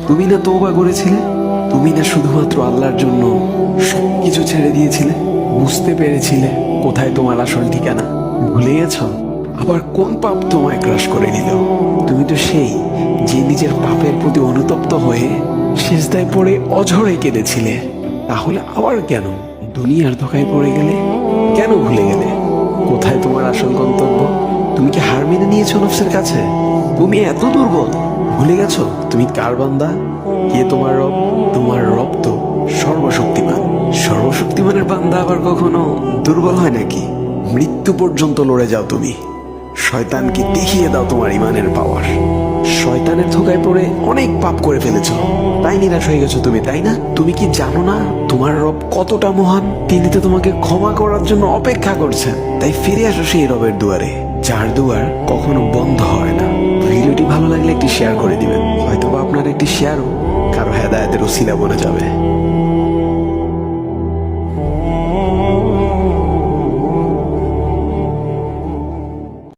তুমি না তওবা করেছিলে? তুমি না শুধুমাত্র আল্লাহর জন্য সবকিছু ছেড়ে দিয়েছিলে? বুঝতে পেরেছিলে কোথায় তোমার আসল ঠিকানা? ভুলে গেছ? আবার কোন পাপ তোমায় গ্রাস করে নিল? তুমি তো সেই যে নিজের পাপের প্রতি অনুতপ্ত হয়ে সিজদায় পড়ে অঝরে কেঁদেছিলে। তাহলে আবার কেন দুনিয়ার ধোঁকায় পড়ে গেলে? কেন ভুলে গেলে কোথায় তোমার আসল গন্তব্য? তুমি কি হার মেনে নিয়েছো নফসের কাছে? তুমি এত দুর্বল, ভুলে গেছো তুমি কার বান্দা? কে তোমার রব? তোমার রব তো সর্বশক্তিমান। সর্বশক্তিমানের বান্দা আবার কখনো দুর্বল হয় নাকি? মৃত্যু পর্যন্ত লড়ে যাও তুমি। শয়তানকে দেখিয়ে দাও তোমার ইমানের পাওয়ার। শয়তানের ধোকায় পড়ে অনেক পাপ করে ফেলেছো, তাই নিরাশ হয়ে গেছো তুমি, তাই না? তুমি কি জানো না তোমার রব কতটা মহান? তিনি তো তোমাকে ক্ষমা করার জন্য অপেক্ষা করছেন। তাই ফিরে আসো সেই রবের দুয়ারে, যার দুয়ার কখনো বন্ধ হয় না। ভিডিওটি ভালো লাগলে একটি শেয়ার করে দিবেন, হয়তোবা আপনার একটি শেয়ারও কারো হেদায়েতের উসিলা বনে যাবে।